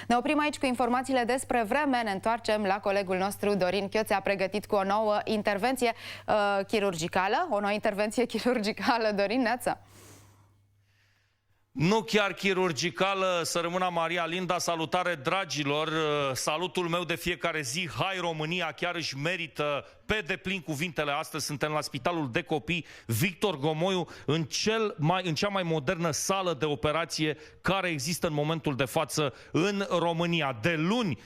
Ne oprim aici cu informațiile despre vreme. Ne întoarcem la colegul nostru Dorin Chioțea, pregătit cu o nouă intervenție chirurgicală. O nouă intervenție chirurgicală, Dorin, neața. Nu chiar chirurgicală, să rămână Maria Linda. Salutare, dragilor! Salutul meu de fiecare zi. Hai România, chiar își merită pe deplin cuvintele. Astăzi suntem la Spitalul de Copii Victor Gomoiu, în cea mai modernă sală de operație care există în momentul de față în România. De luni,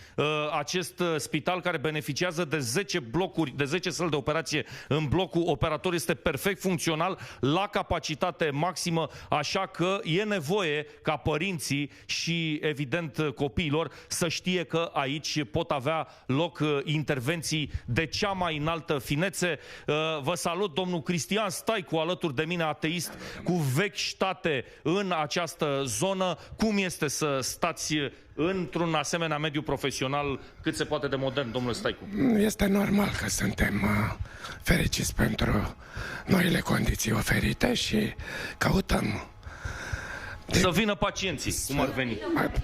acest spital, care beneficiază de 10 blocuri, de 10 săli de operație în blocul operator, este perfect funcțional, la capacitate maximă, așa că e nevoie ca părinții și, evident, copiilor să știe că aici pot avea loc intervenții de cea mai înaltă finețe. Vă salut, domnul Cristian Staicu, alături de mine, ateist cu vechi ștate în această zonă. Cum este să stați într-un asemenea mediu profesional cât se poate de modern, domnule Staicu? Este normal că suntem fericiți pentru noile condiții oferite și căutăm să vină pacienții, cum ar veni.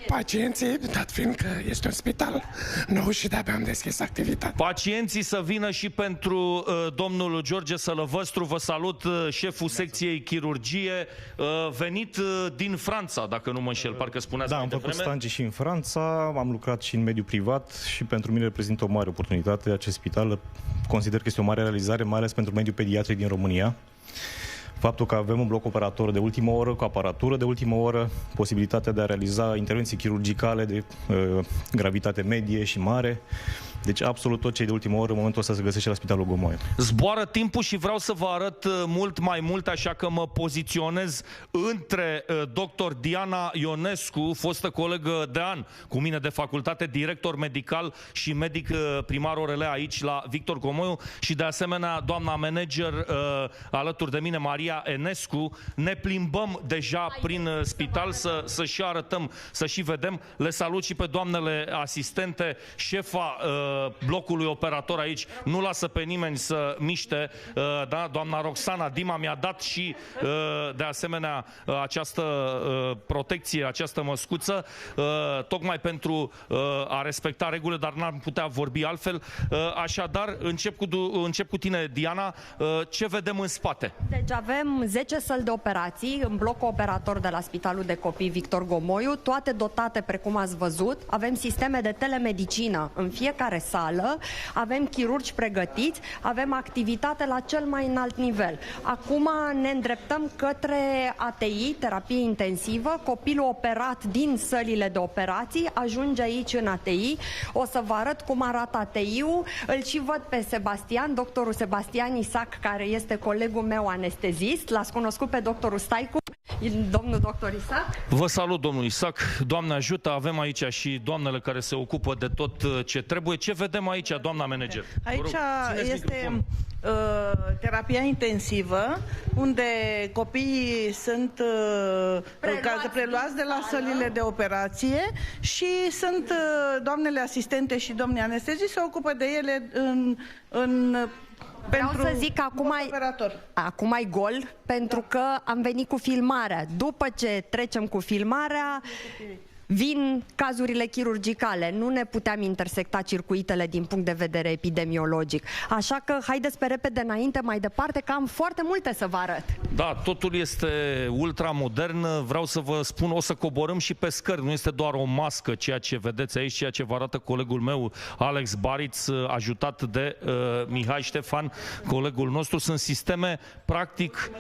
Pacienții, dat fiind că este un spital nou și de-abia am deschis activitatea. Pacienții să vină și pentru domnul George Sălăvăstru. Vă salut, șeful secției chirurgie, venit din Franța, dacă nu mă înșel, parcă spuneați. Da, am făcut stagii și în Franța, am lucrat și în mediul privat și pentru mine reprezintă o mare oportunitate. Acest spital consider că este o mare realizare, mai ales pentru mediul pediatric din România. Faptul că avem un bloc operator de ultimă oră, cu aparatură de ultimă oră, posibilitatea de a realiza intervenții chirurgicale de gravitate medie și mare. Deci absolut tot ce e de ultimă oră în momentul ăsta se găsește la Spitalul Gomoiu. Zboară timpul și vreau să vă arăt mult mai mult, așa că mă poziționez între dr. Diana Ionescu, fostă colegă de an cu mine de facultate, director medical și medic primar ORL aici la Victor Gomoiu, și de asemenea doamna manager alături de mine, Maria Enescu. Ne plimbăm deja prin spital să și arătăm, să și vedem. Le salut și pe doamnele asistente, șefa blocului operator aici, nu lasă pe nimeni să miște, da? Doamna Roxana Dima mi-a dat și de asemenea această protecție, această măscuță, tocmai pentru a respecta regulile, dar n-am putea vorbi altfel. Așadar, încep cu tine, Diana. Ce vedem în spate? Deci avem 10 săli de operații în blocul operator de la Spitalul de Copii Victor Gomoiu, toate dotate precum ați văzut. Avem sisteme de telemedicină în fiecare sală, avem chirurgi pregătiți, avem activitate la cel mai înalt nivel. Acum ne îndreptăm către ATI, terapie intensivă. Copilul operat din sălile de operații ajunge aici în ATI. O să vă arăt cum arată ATI-ul. Îl și văd pe Sebastian, doctorul Sebastian Isac, care este colegul meu anestezist. L-ați cunoscut pe doctorul Staicu, domnul doctor Isac? Vă salut, domnul Isac. Doamne ajută, avem aici și doamnele care se ocupă de tot ce trebuie. Ce vedem aici, doamna manager? Aici este terapia intensivă, unde copiii sunt preluați de la sălile de operație și sunt doamnele asistente și domnii anestezii se ocupă de ele Vreau să zic că acum ai gol, pentru că am venit cu filmarea. După ce trecem cu filmarea, vin cazurile chirurgicale. Nu ne puteam intersecta circuitele din punct de vedere epidemiologic. Așa că haideți pe repede înainte, mai departe, că am foarte multe să vă arăt. Da, totul este ultramodern. Vreau să vă spun, o să coborâm și pe scări. Nu este doar o mască ceea ce vedeți aici, ceea ce vă arată colegul meu, Alex Bariț, ajutat de Mihai Ștefan, colegul nostru. Sunt sisteme, practic,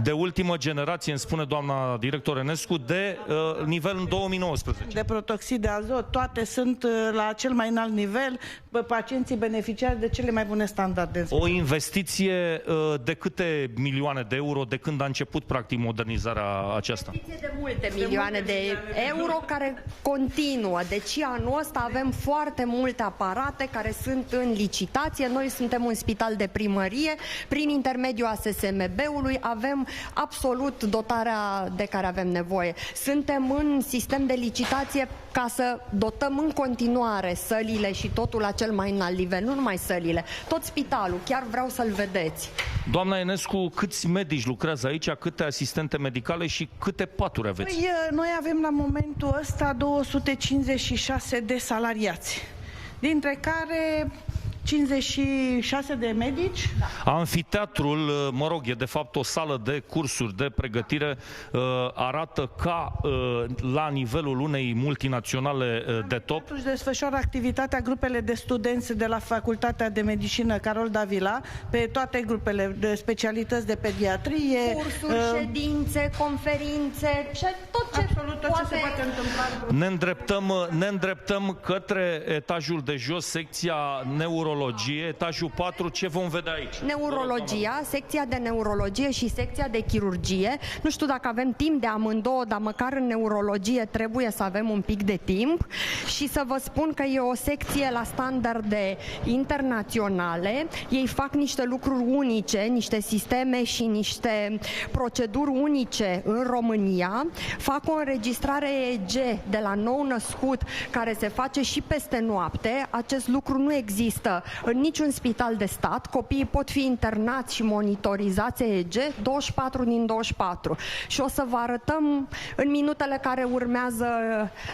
de ultimă generație, îmi spune doamna director Enescu, de nivel în 2019. De protoxid de azot, toate sunt la cel mai înalt nivel, pacienții beneficiari de cele mai bune standarde. O investiție de câte milioane de euro de când a început practic modernizarea aceasta? Investiție de multe milioane de euro care continuă. Deci anul ăsta avem foarte multe aparate care sunt în licitație. Noi suntem un spital de primărie, prin intermediul ASSMB-ului avem absolut dotarea de care avem nevoie. Suntem în sistem de licitație licitație ca să dotăm în continuare sălile și totul la cel mai înalt nivel, nu numai sălile, tot spitalul, chiar vreau să-l vedeți. Doamna Enescu, câți medici lucrează aici, câte asistente medicale și câte paturi aveți? Păi, noi avem la momentul ăsta 256 de salariați, dintre care 56 de medici. Amfiteatrul, mă rog, e de fapt o sală de cursuri de pregătire, arată ca la nivelul unei multinaționale de top. Își desfășoară activitatea grupele de studenți de la Facultatea de Medicină Carol Davila pe toate grupele de specialități de pediatrie. Cursuri, ședințe, conferințe, tot ce absolut tot ce se poate întâmpla. Ne îndreptăm către etajul de jos, secția neurologie, etajul 4, ce vom vedea aici? Neurologia, secția de neurologie și secția de chirurgie. Nu știu dacă avem timp de amândouă, dar măcar în neurologie trebuie să avem un pic de timp și să vă spun că e o secție la standarde internaționale. Ei fac niște lucruri unice, niște sisteme și niște proceduri unice în România. Fac o înregistrare EEG de la nou născut care se face și peste noapte. Acest lucru nu există în niciun spital de stat. Copiii pot fi internați și monitorizați EEG 24 din 24. Și o să vă arătăm în minutele care urmează.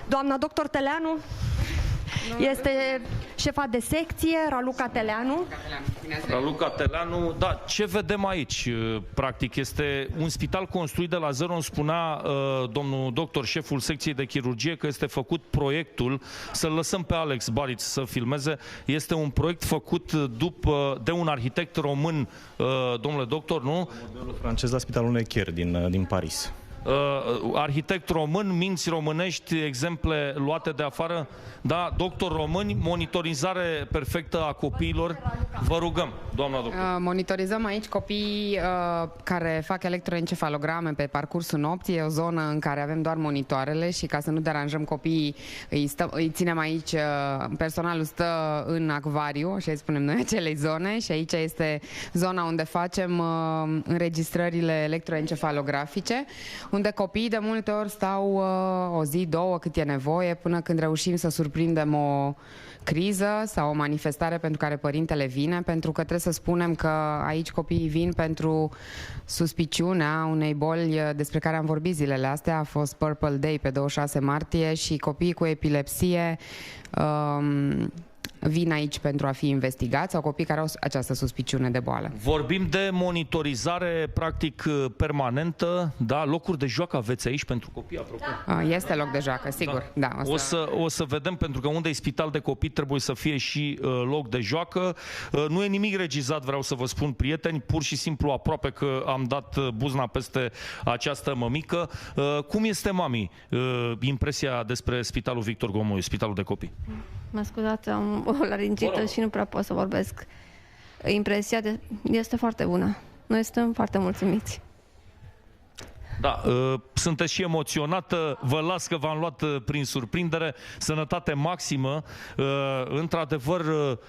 Doamna doctor Teleanu este șefa de secție, Raluca Teleanu. Raluca Teleanu, da, ce vedem aici? Practic este un spital construit de la zero, îmi spunea domnul doctor, șeful secției de chirurgie, că este făcut proiectul, să-l lăsăm pe Alex Bariț să filmeze, este un proiect făcut de un arhitect român, domnule doctor, nu? Modelul francez la Spitalul Necker din Paris. Arhitect român, minți românești, exemple luate de afară, da, doctor români, monitorizare perfectă a copiilor. Vă rugăm, doamna doctor. Monitorizăm aici copii care fac electroencefalograme pe parcursul nopții. E o zonă în care avem doar monitoarele și ca să nu deranjăm copiii, îi ținem aici, personalul stă în acvariu, așa îi spunem noi acelei zone, și aici este zona unde facem înregistrările electroencefalografice, unde copiii de multe ori stau o zi, două, cât e nevoie, până când reușim să surprindem o criză sau o manifestare pentru care părintele vine, pentru că trebuie să spunem că aici copiii vin pentru suspiciunea unei boli despre care am vorbit zilele astea. A fost Purple Day pe 26 martie și copiii cu epilepsie vin aici pentru a fi investigați, sau copii care au această suspiciune de boală. Vorbim de monitorizare practic permanentă, da? Locuri de joacă aveți aici pentru copii, apropo? Este loc de joacă, sigur. Da. Da, o să vedem, pentru că unde e spital de copii trebuie să fie și loc de joacă. Nu e nimic regizat, vreau să vă spun, prieteni, pur și simplu aproape că am dat buzna peste această mămică. Cum este, mami, impresia despre Spitalul Victor Gomoiu, Spitalul de Copii? Mă scuzați, am o laringită și nu prea pot să vorbesc. Impresia este foarte bună. Noi suntem foarte mulțumiți. Da, sunteți și emoționată, vă las că v-am luat prin surprindere, sănătate maximă, într-adevăr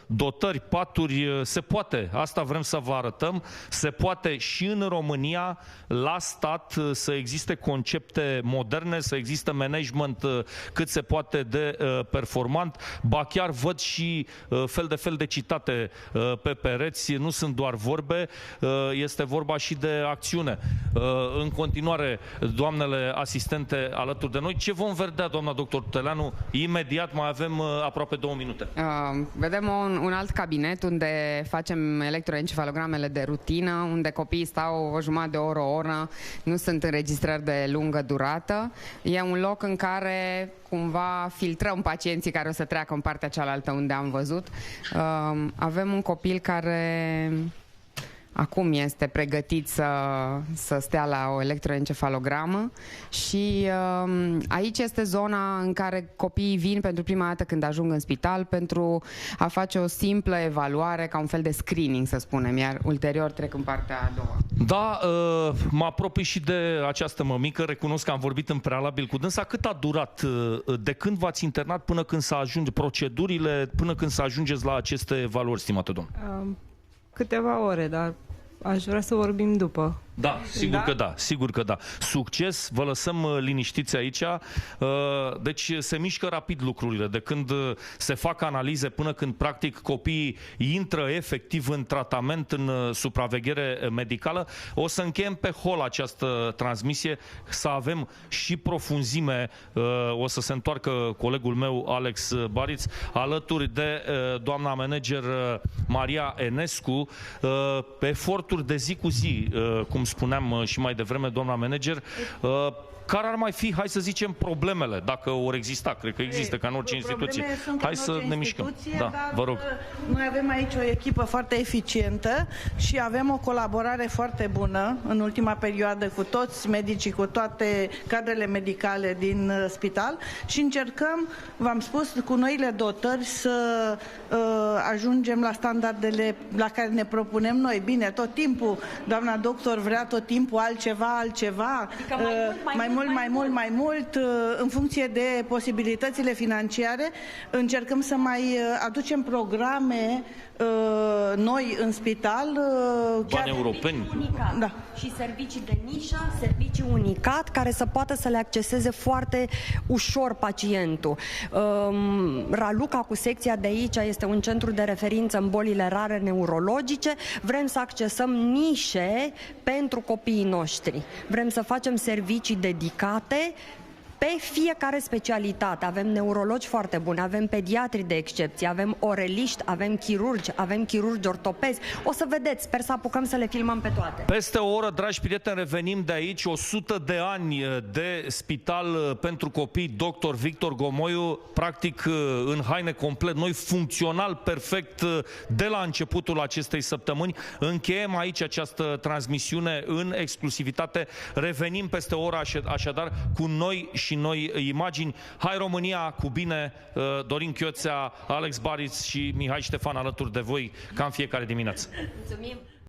dotări, paturi, se poate, asta vrem să vă arătăm, se poate și în România, la stat, să existe concepte moderne, să existe management cât se poate de performant, ba chiar văd și fel de citate pe pereți, nu sunt doar vorbe, este vorba și de acțiune. În continuare, doamnele asistente alături de noi. Ce vom vedea, doamna doctor Teleanu? Imediat, mai avem aproape 2 minute. Vedem un alt cabinet unde facem electroencefalogramele de rutină, unde copiii stau o jumătate de oră, o oră, nu sunt înregistrări de lungă durată. E un loc în care cumva filtrăm pacienții care o să treacă în partea cealaltă unde am văzut. Avem un copil care acum este pregătit să stea la o electroencefalogramă și aici este zona în care copiii vin pentru prima dată când ajung în spital pentru a face o simplă evaluare, ca un fel de screening, să spunem, iar ulterior trec în partea a doua. Da, mă apropii și de această mămică, recunosc că am vorbit în prealabil cu dânsa. Cât a durat de când v-ați internat până când să ajunge procedurile, până când să ajungeți la aceste evaluări, stimată domn? Câteva ore, dar aș vrea să vorbim după. Da, sigur că da, sigur că da. Succes, vă lăsăm liniștiți aici. Deci se mișcă rapid lucrurile. De când se fac analize până când practic copiii intră efectiv în tratament, în supraveghere medicală. O să încheiem pe hol această transmisie, să avem și profunzime. O să se întoarcă colegul meu Alex Bariț alături de doamna manager Maria Enescu. Eforturi de zi cu zi, cum spuneam și mai devreme, doamna manager, care ar mai fi, hai să zicem, problemele, dacă ori exista, cred că există, ca în orice instituție. Hai să ne mișcăm. Da, vă rog. Noi avem aici o echipă foarte eficientă și avem o colaborare foarte bună în ultima perioadă cu toți medicii, cu toate cadrele medicale din spital și încercăm, v-am spus, cu noile dotări să ajungem la standardele la care ne propunem noi. Bine, tot timpul, doamna doctor vrea tot timpul altceva, adică mai mult, în funcție de posibilitățile financiare, încercăm să mai aducem programe noi în spital. Bani europeni. Da. Și servicii de nișă, servicii unicat, care să poată să le acceseze foarte ușor pacientul. Raluca cu secția de aici este un centru de referință în bolile rare neurologice. Vrem să accesăm nișe pentru copiii noștri. Vrem să facem servicii dedicate pe fiecare specialitate. Avem neurologi foarte buni, avem pediatri de excepție, avem oreliști, avem chirurgi ortopezi. O să vedeți, sper să apucăm să le filmăm pe toate. Peste o oră, dragi prieteni, revenim de aici. 100 de ani de spital pentru copii, Dr. Victor Gomoiu, practic în haine complet noi, funcțional, perfect, de la începutul acestei săptămâni. Încheiem aici această transmisiune în exclusivitate. Revenim peste o oră, așadar, cu noi și noi imagini. Hai România, cu bine, Dorin Chioțea, Alex Bariț și Mihai Ștefan alături de voi, ca în fiecare dimineață. Mulțumim!